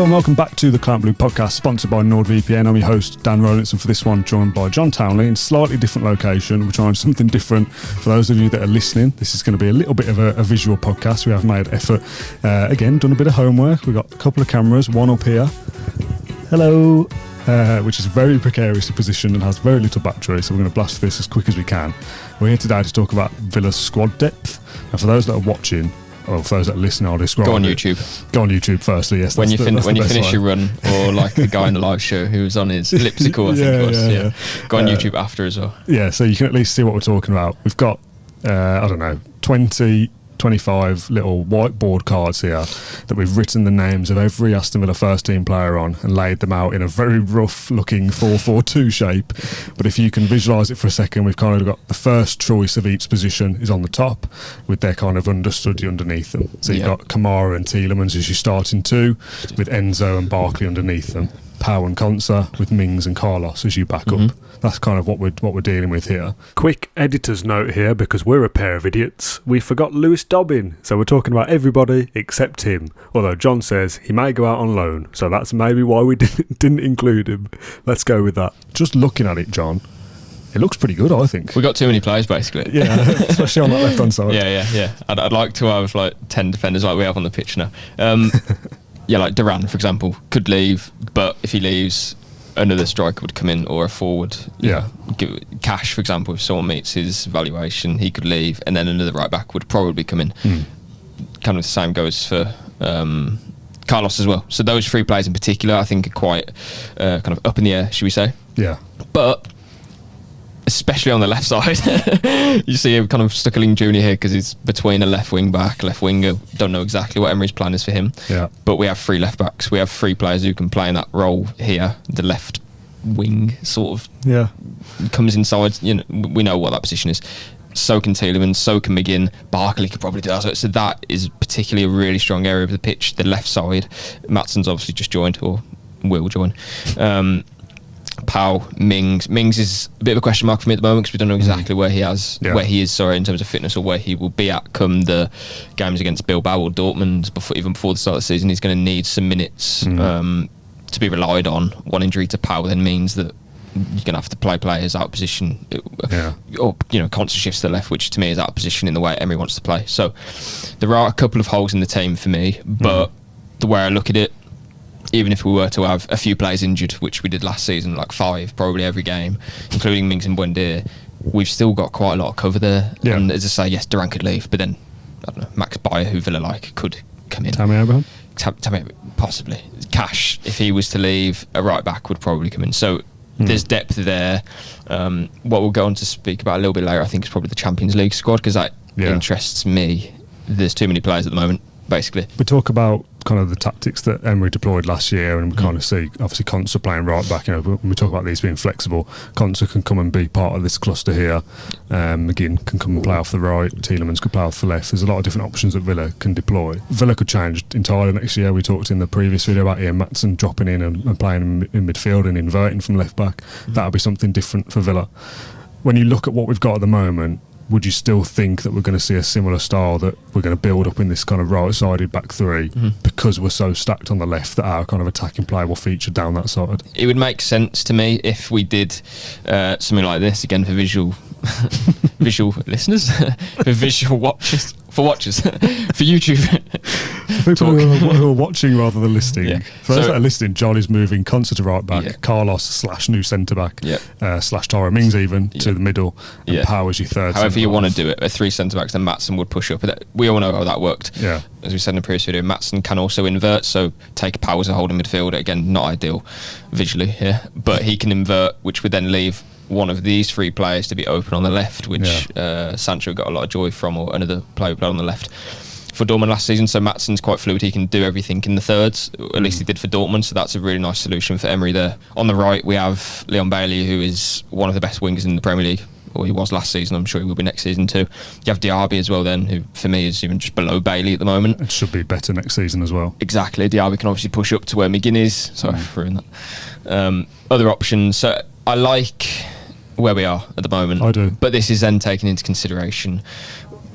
Hello and welcome back to the Claret Blue podcast, sponsored by NordVPN. I'm your host, Dan Rowlinson, for this one, joined by John Townley in a slightly different location. We're trying something different. For those of you that are listening, this is going to be a little bit of a visual podcast. We have made effort. Again, done a bit of homework. We've got a couple of cameras, one up here. Hello. Which is very precariously positioned and has very little battery, so we're going to blast this as quick as we can. We're here today to talk about Villa's squad depth. And for those that are watching, or for those that are listening, I'll describe Go on it. YouTube. Go on YouTube firstly, yes. When you finish your run, or like the guy in the live show who was on his elliptical, I think it was. Yeah. Go on YouTube after as well. Yeah, so you can at least see what we're talking about. We've got, 25 little whiteboard cards here that we've written the names of every Aston Villa first team player on and laid them out in a very rough looking 4-4-2 shape. But if you can visualise it for a second, we've kind of got the first choice of each position is on the top with their kind of understudy underneath them. So you've got Kamara and Tielemans as your starting two, with Enzo and Barkley underneath them. Pau and Konsa with Mings and Carlos as you back up. That's kind of what we're dealing with here. Quick editor's note here, because we're a pair of idiots. We forgot Lewis Dobbin, so we're talking about everybody except him. Although John says he may go out on loan, so that's maybe why we didn't include him. Let's go with that. Just looking at it, John, it looks pretty good, I think. We got too many players, basically. Yeah, especially on that left-hand side. Yeah. I'd like to have like 10 defenders like we have on the pitch now. Yeah, like Duran, for example, could leave, but if he leaves, another striker would come in, or a forward. Yeah. Cash, for example, if someone meets his valuation, he could leave, and then another right back would probably come in. Kind of the same goes for Carlos as well. So those three players in particular, I think, are quite kind of up in the air, should we say? Yeah. But especially on the left side, you see him kind of Stuckerling Jr. here, because he's between a left wing back, left winger. Don't know exactly what Emery's plan is for him. Yeah. But we have three left backs. We have three players who can play in that role here. The left wing sort of comes inside. You know, we know what that position is. So can Tielemans, so can McGinn. Barkley could probably do that. So that is particularly a really strong area of the pitch. The left side, Matsson's obviously just joined, or will join. Pau, Mings is a bit of a question mark for me at the moment, because we don't know exactly where he is in terms of fitness, or where he will be at come the games against Bilbao or Dortmund even before the start of the season. He's going to need some minutes to be relied on. One injury to Pau then means that you're going to have to play players out of position, or constant shifts to the left, which to me is out of position in the way Emery wants to play. So there are a couple of holes in the team for me, but the way I look at it, even if we were to have a few players injured, which we did last season, like 5 probably every game, including Mings and Buendia, we've still got quite a lot of cover there. Yeah. And as I say, yes, Duran could leave, but then, I don't know, Max Bayer, who Villa like, could come in. Tammy Abraham? Possibly. Cash, if he was to leave, a right back would probably come in. So there's depth there. What we'll go on to speak about a little bit later, I think, is probably the Champions League squad, because that interests me. There's too many players at the moment, basically. We talk about kind of the tactics that Emery deployed last year, and we kind of see obviously Konsa playing right back. When we talk about these being flexible, Konsa can come and be part of this cluster here. McGinn can come and play off the right. Tielemans could play off the left. There's a lot of different options that Villa can deploy. Villa could change entirely next year. We talked in the previous video about Ian Maatsen dropping in and playing in midfield and inverting from left back. That would be something different for Villa. When you look at what we've got at the moment, would you still think that we're going to see a similar style that we're going to build up in this kind of right-sided back three because we're so stacked on the left that our kind of attacking play will feature down that side? It would make sense to me if we did something like this, again, for visual listeners, for visual watchers, for YouTube. For people who are watching rather than listening. For those that are listening, John is moving Konsa to right back, Carlos / new centre back, / Tyrone Mings even to the middle, and Pau as your third. However you want to do it, with 3 centre backs, then Maatsen would push up. We all know how that worked. Yeah. As we said in the previous video, Maatsen can also invert, so take Pau as a holding midfielder. Again, not ideal visually here, but he can invert, which would then leave one of these 3 players to be open on the left, which Sancho got a lot of joy from, or another player who played on the left for Dortmund last season. So Maatsen's quite fluid. He can do everything in the thirds, at least he did for Dortmund, so that's a really nice solution for Emery there. On the right, we have Leon Bailey, who is one of the best wingers in the Premier League, or he was last season. I'm sure he will be next season too. You have Diaby as well then, who for me is even just below Bailey at the moment. It should be better next season as well. Exactly. Diaby can obviously push up to where McGinn is. Sorry for ruining that. Other options. So I like where we are at the moment. I do. But this is then taken into consideration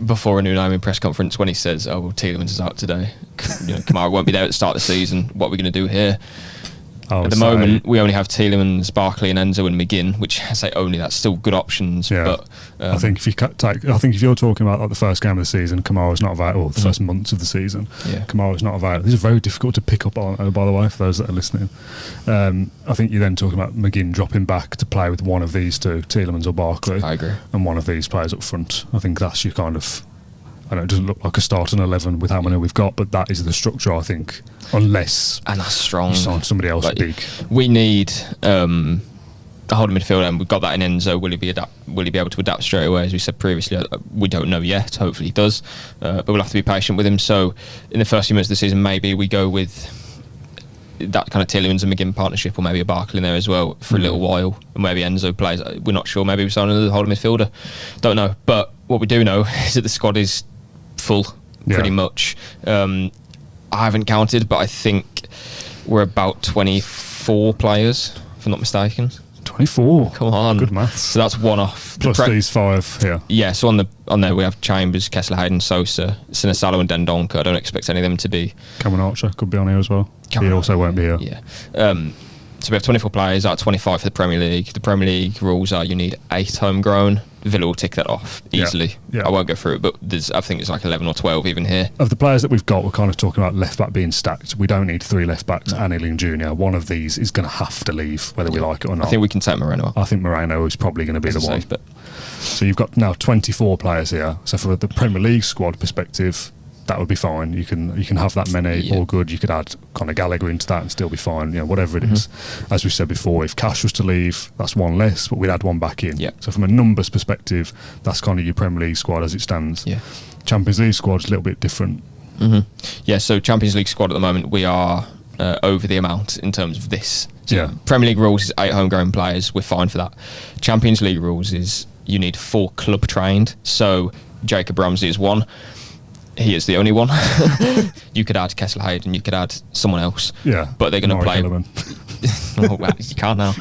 before a new naming press conference when he says, "Oh, well, Tielemans is out today. Kamara won't be there at the start of the season. What are we going to do here?" At the moment, we only have Tielemans, Barkley, and Enzo and McGinn, which I say only. That's still good options. Yeah. But I think if you're talking about like the first game of the season, Kamara's not available. Or the first months of the season, Kamara's not available. These are very difficult to pick up on. By the way, for those that are listening, I think you're then talking about McGinn dropping back to play with one of these two, Tielemans or Barkley. I agree. And one of these players up front. I think that's your kind of. I know it doesn't look like a starting 11 with how many we've got, but that is the structure, I think. Unless and that's strong. You sign somebody else big. We need a holding midfielder, and we've got that in Enzo. Will he be able to adapt straight away? As we said previously, we don't know yet. Hopefully he does, but we'll have to be patient with him. So in the first few months of the season, maybe we go with that kind of Tielemans and McGinn partnership, or maybe a Barkley in there as well for a little while, and maybe Enzo plays. We're not sure. Maybe we sign another holding midfielder. Don't know. But what we do know is that the squad is full, pretty much. I haven't counted, but I think we're about 24 players, if I'm not mistaken. 24. Come on, good maths. So that's one off. Plus these 5 here. Yeah. So on there we have Chambers, Kessler, Hayden, Sosa, Sinisalo, and Dendonka. I don't expect any of them to be. Cameron Archer could be on here as well. He also won't be here. Yeah. So we have 24 players out of 25 for the Premier League. The Premier League rules are you need 8 homegrown. Villa will tick that off easily. Yeah. I won't go through it, but I think it's like 11 or 12 even here. Of the players that we've got, we're kind of talking about left back being stacked. We don't need 3 left backs and Ealing Jr. One of these is going to have to leave, whether we like it or not. I think we can take Moreno. I think Moreno is probably going to be the one. So you've got now 24 players here. So for the Premier League squad perspective, that would be fine. You can have that many, all good. You could add Conor Gallagher into that and still be fine. Whatever it is. As we said before, if Cash was to leave, that's one less, but we'd add one back in. Yeah. So from a numbers perspective, that's kind of your Premier League squad as it stands. Yeah. Champions League squad's a little bit different. Yeah. So Champions League squad at the moment, we are over the amount in terms of this. So Premier League rules is 8 homegrown players. We're fine for that. Champions League rules is you need 4 club trained. So Jacob Ramsey is 1. He is the only one. You could add Kessler Hayden, you could add someone else. Yeah. But they're going to play. Well, you can't now.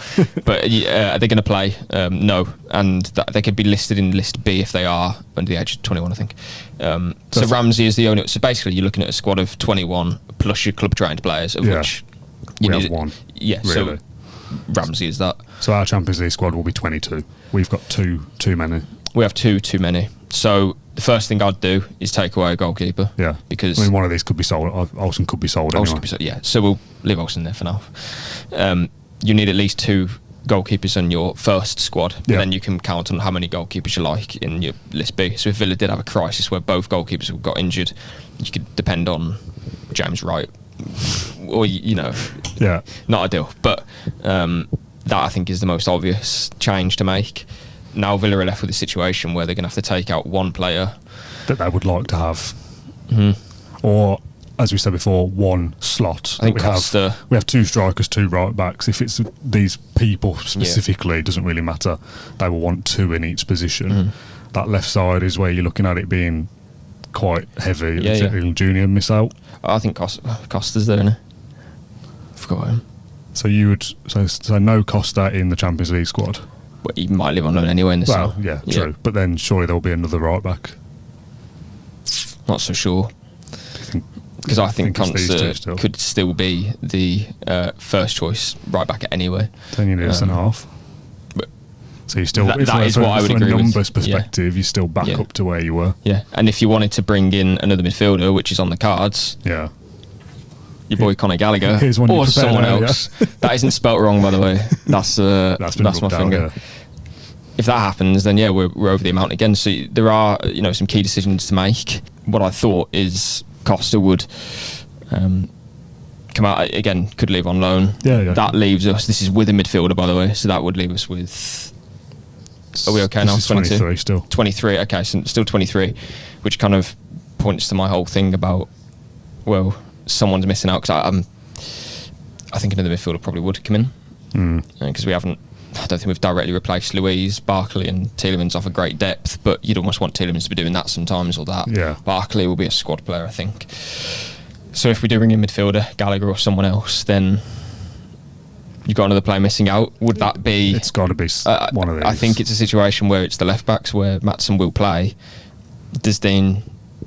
But are they going to play? No. And they could be listed in list B if they are under the age of 21, I think. So Ramsey is the only. So basically, you're looking at a squad of 21 plus your club trained players, of which we have 1. Yeah. Really. So Ramsey is that. So our Champions League squad will be 22. We've got too many. We have too many. So the first thing I'd do is take away a goalkeeper. Yeah. Because one of these could be sold. Olsen could be sold anyway. Yeah. So we'll leave Olsen there for now. You need at least 2 goalkeepers on your first squad. Yeah. Then you can count on how many goalkeepers you like in your list B. So if Villa did have a crisis where both goalkeepers got injured, you could depend on James Wright. Or, not ideal. But that I think is the most obvious change to make. Now Villa are left with a situation where they're going to have to take out one player that they would like to have, or as we said before, one slot. I think we have 2 strikers, 2 right backs. If it's these people specifically, it doesn't really matter. They will want 2 in each position. That left side is where you're looking at it being quite heavy. Junior miss out. I think Costa's there, isn't he? Forgot him. So you would so no Costa in the Champions League squad. But he might live on loan anyway in the summer. Yeah, true. But then surely there will be another right back. Not so sure. Because I think Consta could still be the first choice right back anyway. Then you need a centre half. So you still that is what I would agree with. From a numbers perspective, you're still back up to where you were. Yeah, and if you wanted to bring in another midfielder, which is on the cards, your boy Conor Gallagher or someone else. That isn't spelt wrong, by the way. That's my finger. If that happens, then we're over the amount again. So there are some key decisions to make. What I thought is Costa would come out again, could leave on loan. That leaves us. This is with a midfielder, by the way. So that would leave us with. Are we okay now? 23 still. 23. Okay, so still 23, which kind of points to my whole thing about someone's missing out, because I think another midfielder probably would come in because I don't think we've directly replaced Louise. Barkley and Tielemans offer great depth, but you'd almost want Tielemans to be doing that sometimes, or that. Barkley will be a squad player, I think. So if we do bring in midfielder, Gallagher or someone else, then you've got another player missing out. Would that be? It's got to be one of these. I think it's a situation where it's the left backs where Maatsen will play. Desdein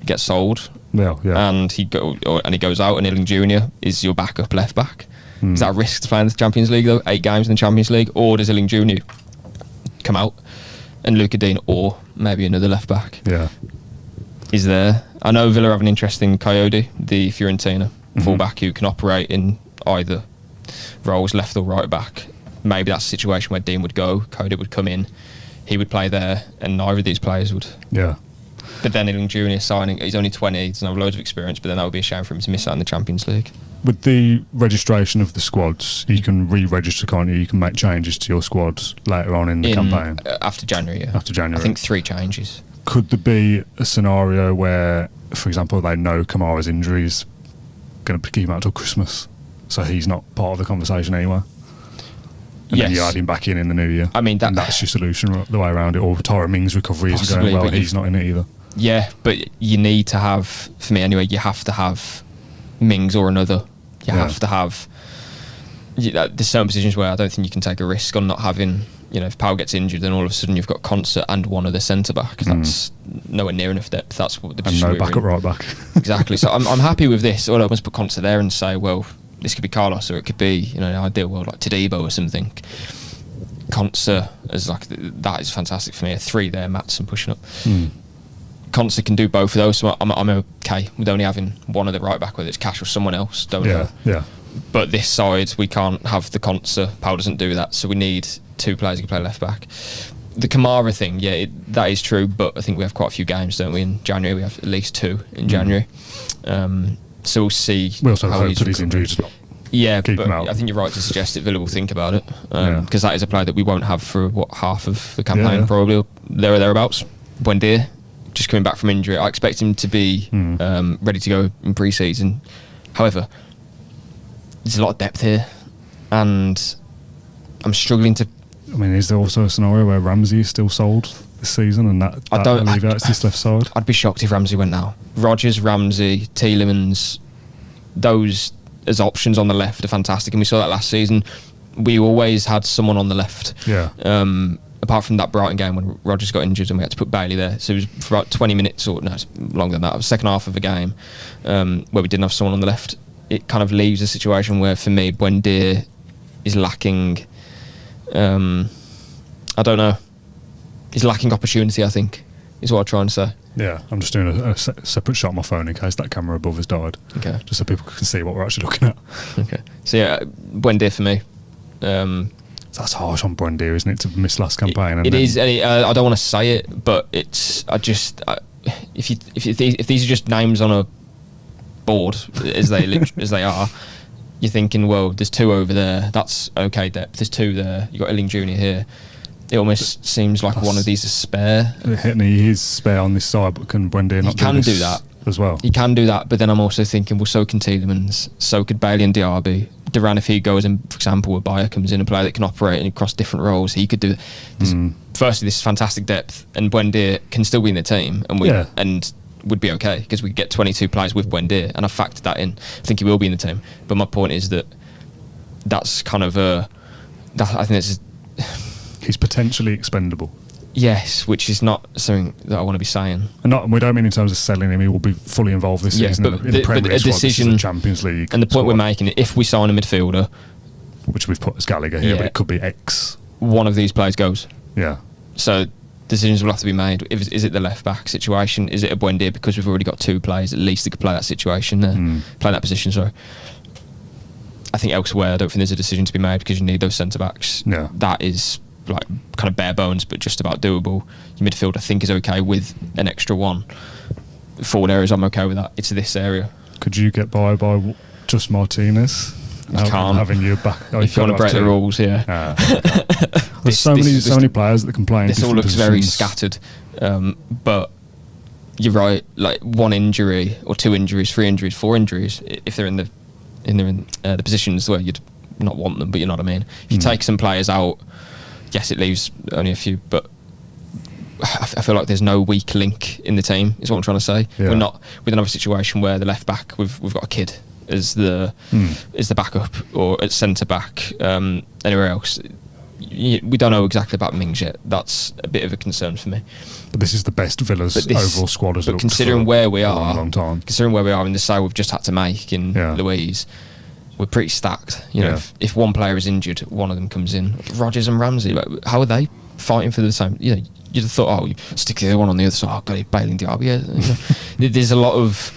gets sold, and he goes out, and Illing Jr. is your backup left back. Is that a risk to play in the Champions League though? 8 games in the Champions League, or does Illing Jr. come out and Luca Dean, or maybe another left back? Yeah, is there? I know Villa have an interesting Coyote, the Fiorentina fullback, who can operate in either roles, left or right back. Maybe that's a situation where Dean would go, Coyote would come in, he would play there, and neither of these players would. Yeah. But then Illing Jr. signing, he's only 20, he doesn't have loads of experience, but then that would be a shame for him to miss out in the Champions League. With the registration of the squads, you can re-register, can't you? You can make changes to your squads later on in the campaign. After January, yeah. After January. I think 3 changes. Could there be a scenario where, for example, they know Kamara's injury is going to keep him out till Christmas, so he's not part of the conversation anyway? And then you add him back in the new year. I mean, that's your solution the way around it. Or Tyra Mings' recovery isn't going well, he's not in it either. Yeah, but you need to have, for me anyway, you have to have Mings or another. You have to have. There's certain positions where I don't think you can take a risk on not having. If Powell gets injured, then all of a sudden you've got Concert and one of the centre backs. That's nowhere near enough depth. That's what the position. And no backup right back. Exactly. So I'm happy with this. Or I must put Concert there and say, well, this could be Carlos, or it could be in an ideal world like Todibo or something. Concert as that is fantastic for me. A 3 there, Maatsen pushing up. Concert can do both of those, so I'm okay with only having one of the right back, whether it's Cash or someone else. Don't know. Yeah. But this side, we can't have the Concert. Powell doesn't do that, so we need 2 players who can play left back. The Kamara thing, that is true, but I think we have quite a few games, don't we? In January, we have at least 2 in January. So we'll see. We also hope that he's injured. Yeah, but I think you're right to suggest that Villa will think about it, because that is a player that we won't have for half of the campaign, probably there or thereabouts. Buendia, just coming back from injury, I expect him to be ready to go in pre-season. However, there's a lot of depth here, and I'm struggling to. I mean, is there also a scenario where Ramsey is still sold this season, and that alleviates this left side? I'd be shocked if Ramsey went now. Rodgers, Ramsey, Tielemans, those as options on the left are fantastic, and we saw that last season. We always had someone on the left. Yeah. Apart from that Brighton game when Rodgers got injured and we had to put Bailey there. So it was for about 20 minutes, or no, longer than that. It was the second half of the game where we didn't have someone on the left. It kind of leaves a situation where, for me, Buendia is lacking. I don't know. He's lacking opportunity, I think, is what I'm trying to say. Yeah, I'm just doing a separate shot on my phone in case that camera above has died. Okay. Just so people can see what we're actually looking at. Okay. So yeah, Buendia for me. That's harsh on Buendia, isn't it, to miss last campaign? It is. I don't want to say it, but it's. If these are just names on a board as they are, you're thinking, well, there's 2 over there. That's okay depth. There's 2 there. You got Illing Jr. here. It almost seems like one of these is spare. And he is spare on this side, but can Buendia not do that as well? He can do that, but then I'm also thinking, well, so can Tielemans, so could Bailey and Diaby. Duran, if he goes in, for example, where Bayer comes in, a player that can operate across different roles, he could do. Firstly, this is fantastic depth, and Buendia can still be in the team, and would be okay because we get 22 players with Buendia, and I've factored that in. I think he will be in the team, but my point is that's kind of I think that's. He's potentially expendable. Yes, which is not something that I want to be saying. And we don't mean in terms of selling him. He will be fully involved this season in the Premier League squad. This is the Champions League. And the point we're making, if we sign a midfielder, which we've put as Gallagher here, but it could be X. One of these players goes. Yeah. So decisions will have to be made. Is it the left back situation? Is it a Buendia, because we've already got 2 players at least that could play that situation there, play that position? Sorry. I think elsewhere, I don't think there's a decision to be made because you need those centre backs. Yeah. That is like kind of bare bones, but just about doable. Your midfield, I think, is okay with an extra 1. Forward areas, I'm okay with that. It's this area. Could you get by just Martinez? You can't. Having you back. If you want to break the rules, yeah. There's so many players that can play in this all looks positions. very scattered, but you're right. Like 1 injury or 2 injuries, 3 injuries, 4 injuries. If they're in the positions where you'd not want them, but you know what I mean. If you take some players out, yes, it leaves only a few, but I feel like there's no weak link in the team, is what I'm trying to say. Yeah. We don't have a situation where the left back, we've got a kid as the backup, or at centre back, anywhere else. we don't know exactly about Mings yet. That's a bit of a concern for me. But this is the best Villa's overall squad has looked considering where we are, a long time. Considering where we are in the sale we've just had to make in Louise, we're pretty stacked. You know, if one player is injured, one of them comes in. Rodgers and Ramsey, how are they fighting for the same? You know, you'd have thought, you stick the other one on the other side. Oh, got it, Bale and Diaby. You know, there's a lot of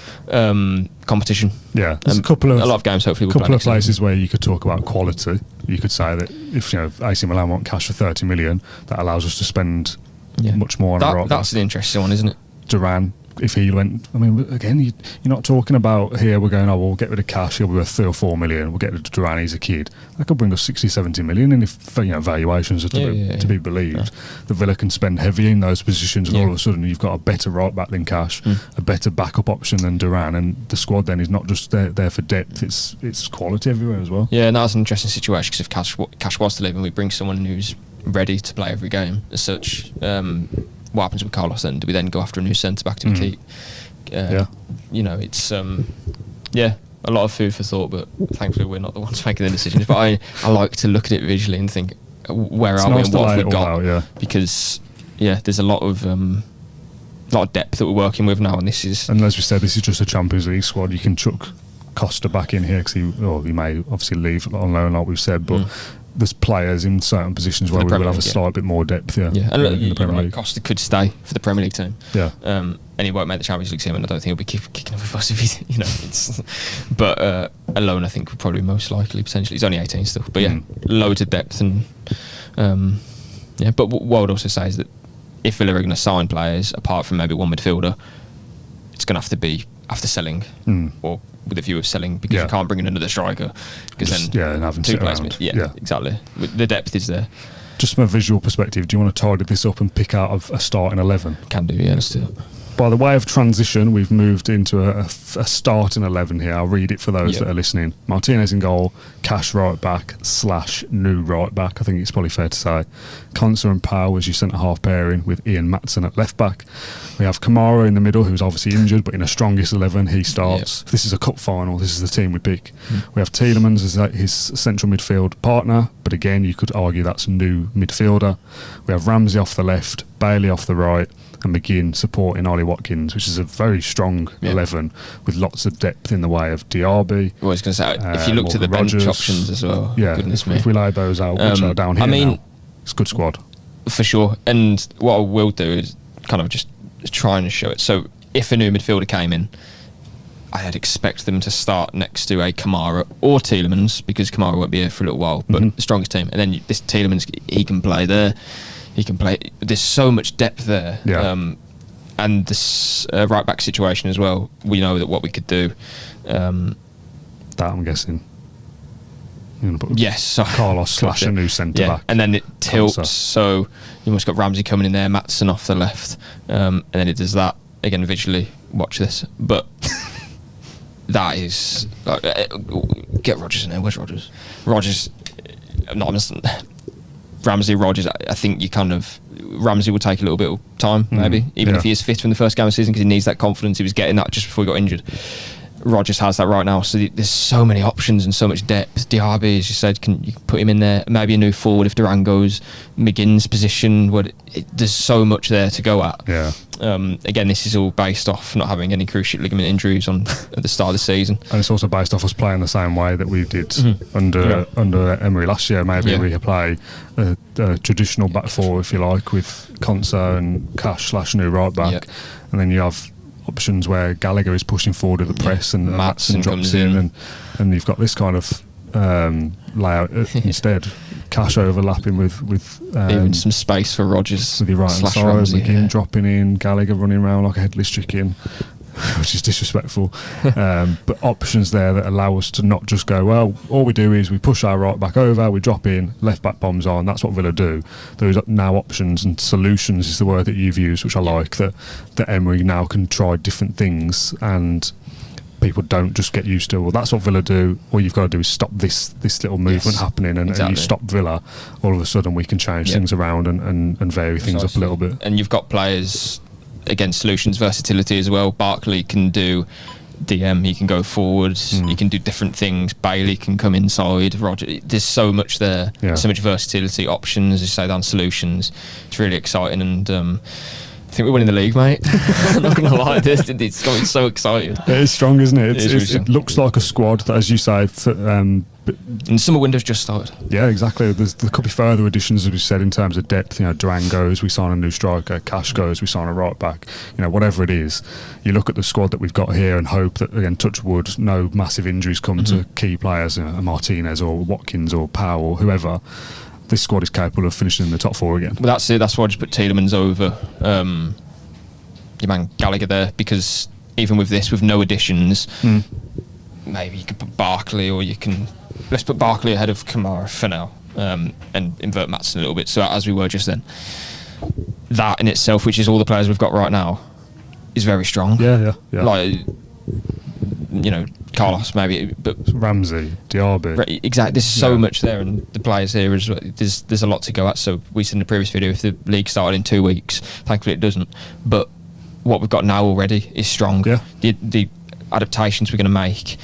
competition. Yeah, there's a lot of games. Hopefully, a couple of places where you could talk about quality. You could say that if AC Milan want cash for 30 million, that allows us to spend much more on a right back. That's an interesting one, isn't it? Duran, if he went, I mean, again, you're not talking about here. We're going, we'll get rid of cash. He'll be worth 3 or 4 million. We'll get rid of Duran. He's a kid. That could bring us 60, 70 million. And if valuations are to be believed, the Villa can spend heavy in those positions, and all of a sudden you've got a better right back than cash, a better backup option than Duran, and the squad then is not just there for depth. It's quality everywhere as well. Yeah, and that's an interesting situation because if cash was to leave and we bring someone who's ready to play every game as such. What happens with Carlos then? Do we then go after a new centre back to keep? You know, it's a lot of food for thought, but thankfully we're not the ones making the decisions. But I like to look at it visually and think, where are we and what have we got? Because there's a lot of depth that we're working with now, and this is. And as we said, this is just a Champions League squad. You can chuck Costa back in here because he may obviously leave on loan, like we've said, but. There's players in certain positions where we will have a slight bit more depth, in the Premier League. Costa could stay for the Premier League team, and he won't make the Champions League team, and I don't think he'll be kicking up a fuss if he's, but alone I think would probably most likely potentially. He's only 18 still, but loads of depth and But what I would also say is that if Villa are going to sign players, apart from maybe one midfielder, it's going to have to be after selling or with a view of selling, because you can't bring in another striker because then and having two players. Exactly. The depth is there. Just from a visual perspective, do you want to tidy this up and pick out a starting 11? Can do, let's do it. By the way of transition, we've moved into a starting 11 here. I'll read it for those that are listening. Martinez in goal, Cash right back / new right back. I think it's probably fair to say. Konsa and Powell as your centre-half pairing with Ian Matson at left back. We have Kamara in the middle, who's obviously injured, but in a strongest 11, he starts. If this is a cup final, this is the team we pick. We have Tielemans as his central midfield partner, but again, you could argue that's a new midfielder. We have Ramsey off the left, Bailey off the right, and McGinn supporting Ollie Watkins, which is a very strong 11 with lots of depth in the way of Diaby. I was going to say, if you looked at the bench options as well, goodness me. If we laid those out, which are down here now, it's a good squad. For sure. And what I will do is kind of just try and show it. So if a new midfielder came in, I'd expect them to start next to a Kamara or Tielemans, because Kamara won't be here for a little while, but the strongest team. And then this Tielemans, he can play there. He can play. There's so much depth there, and this right back situation as well. We know that what we could do. That I'm guessing. Yes, Carlos / a new centre back, and then it tilts. Konsa. So you almost got Ramsey coming in there, Matson off the left, and then it does that again visually. Watch this, but that is get Rodgers in there. Where's Rodgers? Ramsey, Rodgers, I think Ramsey will take a little bit of time, maybe, even if he is fit from the first game of the season, because he needs that confidence. He was getting that just before he got injured. Rodgers has that right now, so there's so many options and so much depth. Diaby, as you said, you can put him in there, maybe a new forward if Duran goes. McGinn's position, there's so much there to go at. Again, this is all based off not having any cruciate ligament injuries at the start of the season, and it's also based off us playing the same way that we did under Emery last year. Maybe we play a traditional back four, if you like, with Konsa and Cash / new right back, and then you have options where Gallagher is pushing forward with the press and Matson drops in, and you've got this kind of layout instead. Cash overlapping with even some space for Rodgers with your right hand side, McGinn dropping in, Gallagher running around like a headless chicken, which is disrespectful. But options there that allow us to not just go, well, all we do is we push our right back over, we drop in, left back bombs on. That's what Villa do. There's now options, and solutions is the word that you've used, which I like, that Emery now can try different things, and people don't just get used to, well, that's what Villa do. All you've got to do is stop this little movement happening, and you stop Villa. All of a sudden we can change things around and vary things up a little bit. And you've got players, again, solutions, versatility as well. Barkley can do DM, he can go forwards, he can do different things. Bailey can come inside. Roger, there's so much there, so much versatility, options, as you say, down solutions. It's really exciting, and I think we're winning the league, mate. I'm not going to lie, it's got me so excited. It is strong, isn't it? It looks like a squad that, as you say, and summer window's just started. Yeah, exactly. There could be further additions, as we said, in terms of depth. Duran goes, we sign a new striker. Cash goes, we sign a right back. Whatever it is, you look at the squad that we've got here and hope that, again, touch wood, no massive injuries come to key players, Martinez or Watkins or Powell or whoever. This squad is capable of finishing in the top 4 again. Well, that's it. That's why I just put Tielemans over your man Gallagher there, because even with this, with no additions, maybe you could put Barkley, or let's put Barkley ahead of Kamara for now, and invert Maatsen a little bit. So as we were just then, that in itself, which is all the players we've got right now, is very strong. Yeah. Like, Carlos maybe, but Ramsey, Diaby. Exactly. There's so much there, and the players here as well. There's a lot to go at. So we said in the previous video, if the league started in 2 weeks, thankfully it doesn't. But what we've got now already is strong. Yeah. The adaptations we're going to make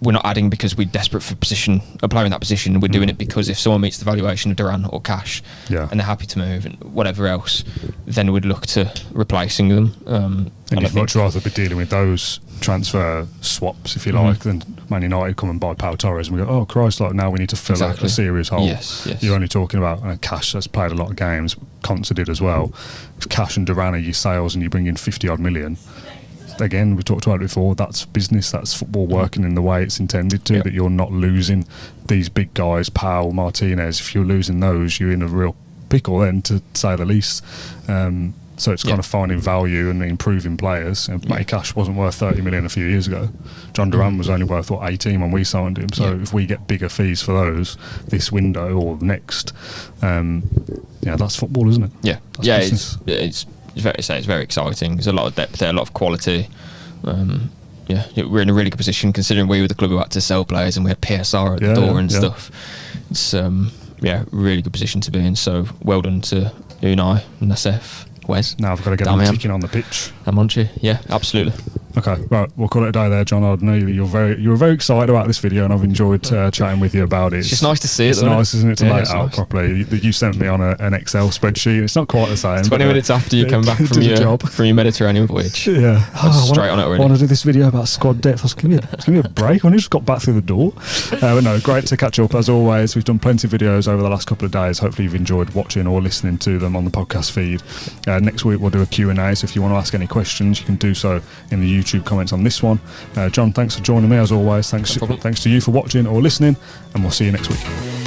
we're not adding because we're desperate for a player in that position. We're doing it because if someone meets the valuation of Duran or Cash, and they're happy to move and whatever else, then we'd look to replacing them. And you'd much rather be dealing with those transfer swaps, if you like, than Man United come and buy Pau Torres and we go, oh Christ, like now we need to fill a serious hole. Yes. You're only talking about Cash that's played a lot of games. Conte did as well. Cash and Duran are your sales, and you bring in 50 odd million. Again, we talked about it before, that's business, that's football working in the way it's intended to, that you're not losing these big guys, Powell, Martinez. If you're losing those, you're in a real pickle then, to say the least. So it's kind of finding value and improving players. Matty Cash wasn't worth 30 million a few years ago. John Duran was only worth 18 when we signed him. So if we get bigger fees for those this window or next, that's football, isn't it? Yeah, it's very exciting. There's a lot of depth there, a lot of quality. We're in a really good position considering we were the club who had to sell players and we had PSR at the door and stuff. It's really good position to be in. So well done to Unai, Nassef, Wes. Now I've got to get them ticking on the pitch. Amonchi, yeah, absolutely. Okay, right, we'll call it a day there, John. I know you were very excited about this video, and I've enjoyed chatting with you about it. It's just nice to see it. It's nice, isn't it, to lay it out properly? You sent me on an Excel spreadsheet. It's not quite the same. 20 minutes after you come back from your Mediterranean voyage. Yeah, I was straight on it already. I want to do this video about squad depth. I was going to be a break. I only just got back through the door. But no, great to catch up as always. We've done plenty of videos over the last couple of days. Hopefully you've enjoyed watching or listening to them on the podcast feed. Next week we'll do a Q&A, so if you want to ask any questions, you can do so in the YouTube comments on this one. John, thanks for joining me as always. Thanks to you for watching or listening, and we'll see you next week.